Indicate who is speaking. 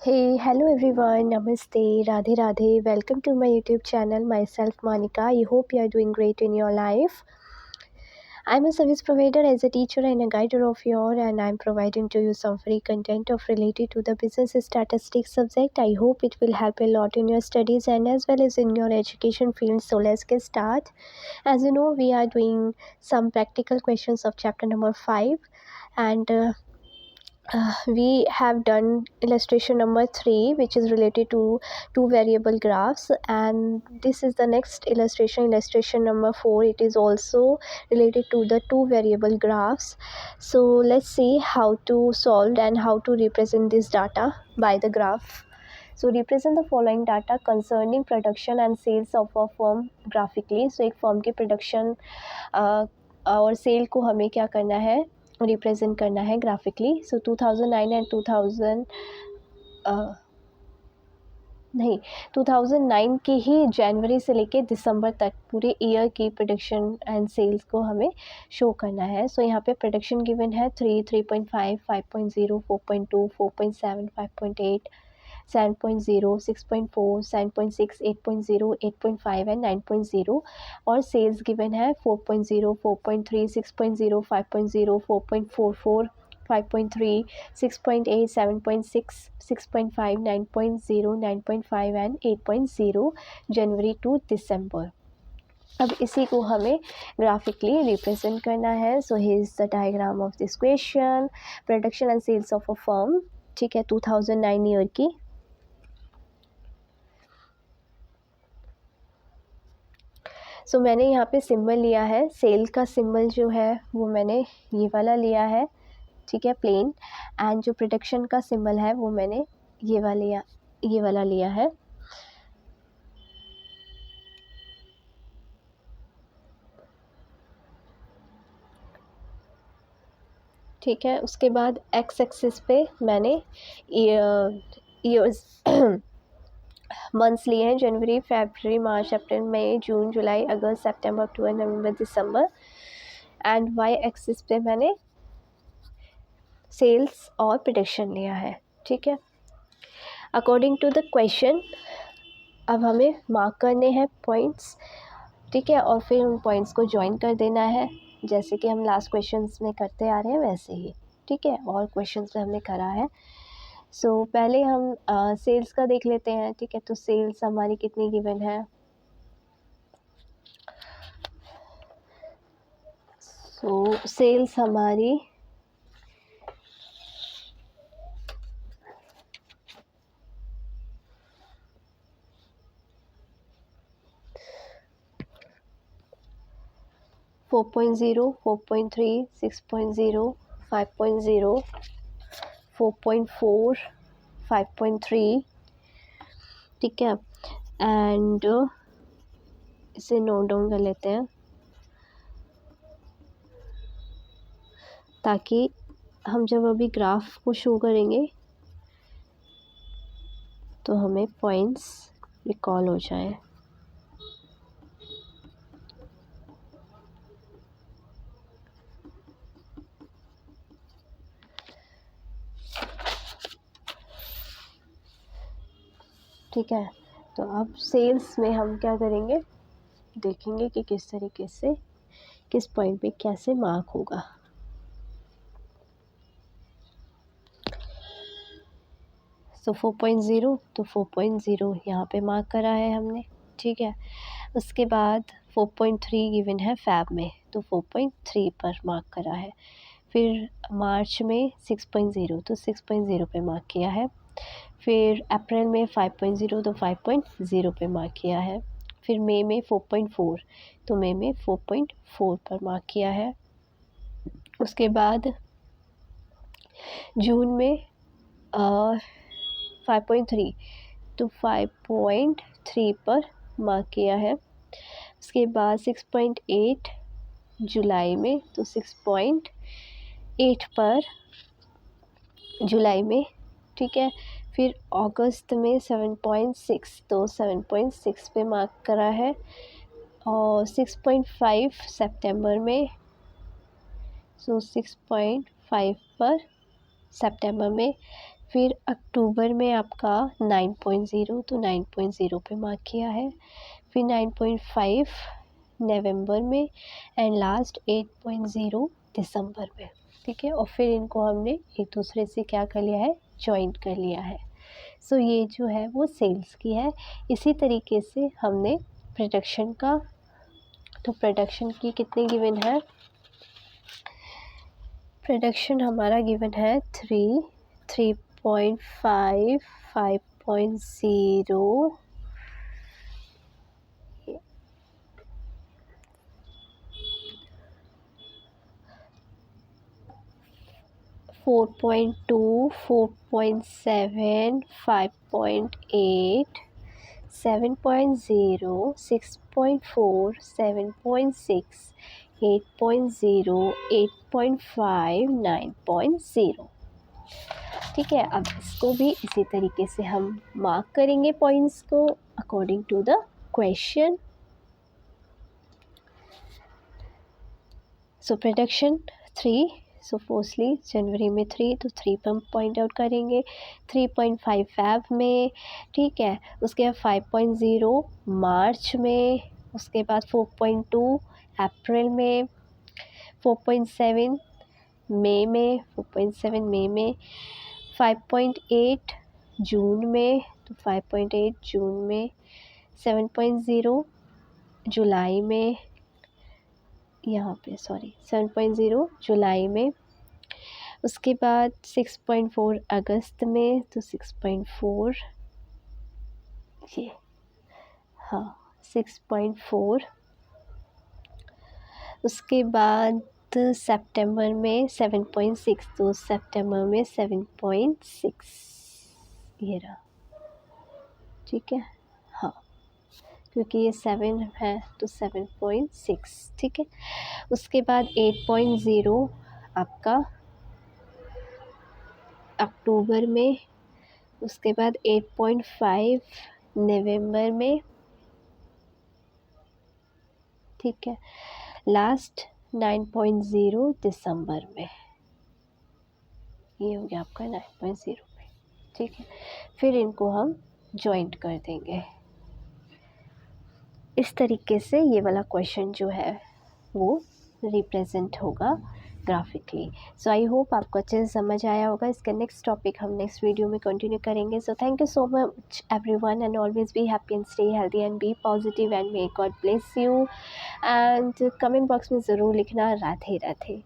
Speaker 1: Hey, hello everyone, Namaste, Radhe Radhe. Welcome to my YouTube channel. Myself Monica. I hope you are doing great in your life. I'm a service provider as a teacher and a guider of your, and I'm providing to you some free content of related to the business statistics subject. I hope it will help a lot in your studies and as well as in your education field. So let's get started. As you know, we are doing some practical questions of chapter number 5, and we have done illustration number 3, which is related to two variable graphs, and this is the next illustration number 4. It is also related to the two variable graphs. So let's see how to solve and how to represent this data by the graph. So represent the following data concerning production and sales of a firm graphically. So एक firm की production और cell को हमें क्या करना है, represent करना है ग्राफिकली. सो 2009 एंड 2009 की ही जनवरी से लेके दिसंबर तक पूरे ईयर की प्रोडक्शन एंड सेल्स को हमें शो करना है. सो यहाँ पे प्रोडक्शन गिवन है 3, 3.5, 5.0, 4.2, 4.7, 5.8, 7.0, 6.4, 7.6, 8.0, 8.5 एंड 9.0. और सेल्स गिवन है 4.0, 4.3, 6.0, 5.0, 4.44, 5.3, 6.8, 7.6, 6.5, 9.0, 9.5 एंड 8.0 जनवरी टू दिसंबर. अब इसी को हमें ग्राफिकली रिप्रेजेंट करना है. So here is the diagram of this question. Production and sales of a firm, ठीक है, 2009 ईयर की. सो मैंने यहाँ पे सिंबल लिया है. सेल का सिंबल जो है वो मैंने ये वाला लिया है, ठीक है, प्लेन. एंड जो प्रोडक्शन का सिंबल है वो मैंने ये वाला लिया है. ठीक है, उसके बाद एक्स एक्सिस पे मैंने ईयर्स मंथ्स लिए हैं, जनवरी, फरवरी, मार्च, अप्रैल, मई, जून, जुलाई, अगस्त, सितंबर, अक्टूबर, नवंबर, दिसंबर. एंड वाई एक्सिस पे मैंने सेल्स और प्रोडक्शन लिया है, ठीक है. अकॉर्डिंग टू द क्वेश्चन अब हमें मार्क करने हैं पॉइंट्स, ठीक है, और फिर उन पॉइंट्स को ज्वाइन कर देना है, जैसे कि हम लास्ट क्वेश्चंस में करते आ रहे हैं वैसे ही, ठीक है, और क्वेश्चंस में हमने करा है. सो पहले हम सेल्स का देख लेते हैं, ठीक है. तो सेल्स हमारी कितनी गिवन है. सो सेल्स हमारी 4.0, 4.3, 6.0, 5.0, 4.4, 5.3, ठीक है. एंड इसे नोट डाउन कर लेते हैं ताकि हम जब अभी ग्राफ को शो करेंगे तो हमें पॉइंट्स रिकॉल हो जाए. ठीक है, तो अब सेल्स में हम क्या करेंगे, देखेंगे कि किस तरीके से किस पॉइंट पे कैसे मार्क होगा. सो 4.0, तो 4.0 यहाँ पे मार्क करा है हमने, ठीक है. उसके बाद 4.3 गिवन है फैब में, तो 4.3 पर मार्क करा है. फिर मार्च में 6.0, तो 6.0 पे मार्क किया है. फिर अप्रैल में 5.0, तो 5.0 पे मार्क किया है. फिर मई में 4.4, तो मई में 4.4 पर मार्क किया है. उसके बाद जून में 5.3, तो 5.3 पर मार्क किया है. उसके बाद 6.8 जुलाई में, तो 6.8 पर जुलाई में, ठीक है. फिर अगस्त में 7.6, तो 7.6 पे मार्क करा है. और 6.5 सितंबर में, सो 6.5 पर सितंबर में. फिर अक्टूबर में आपका 9.0 तो 9.0 पे मार्क किया है। फिर 9.5 नवंबर में एंड लास्ट 8.0 दिसंबर में। ठीक है, और फिर इनको हमने एक दूसरे से क्या कर लिया है, जॉइंट कर लिया है। सो ये जो है वो सेल्स की है। इसी तरीके से हमने प्रोडक्शन का, तो प्रोडक्शन की कितने गिवन है, प्रोडक्शन हमारा गिवन है 3, 3.5, 5.0, 4.2, 4.7, 5.8, 7.0, 6.4, 7.6, 8.0, 8.5, 9.0। ठीक है, अब इसको भी इसी तरीके से हम मार्क करेंगे पॉइंट्स को according to the question. So production 3, so firstly जनवरी में 3, तो 3 पर हम पॉइंट आउट करेंगे। 3.5 फैब में, ठीक है, उसके बाद 5.0 मार्च में, उसके बाद 4.2 अप्रैल में, 4.7 मई में, 4.7 मई में, 5.8 जून में, तो 5.8 जून में, 7.0 जुलाई में, यहाँ पे 7.0 जुलाई में, उसके बाद 6.4 अगस्त में, तो 6.4 ये, हाँ 6.4, उसके बाद सितंबर में 7.6, तो सितंबर में 7.6 ये रहा। ठीक है, हाँ क्योंकि ये 7 है तो 7.6। ठीक है, उसके बाद 8.0 आपका अक्टूबर में, उसके बाद 8.5 नवंबर में। ठीक है, लास्ट 9.0 दिसंबर में। ये हो गया आपका 9.0 में। ठीक है, फिर इनको हम जॉइंट कर देंगे। इस तरीके से ये वाला क्वेश्चन जो है वो रिप्रेजेंट होगा ग्राफिकली। सो आई होप आपको अच्छे से समझ आया होगा। इसका नेक्स्ट टॉपिक हम नेक्स्ट वीडियो में कंटिन्यू करेंगे। So thank you so much everyone and always be happy and stay healthy and be positive and may God bless you. And comment box में ज़रूर लिखना राधे राधे।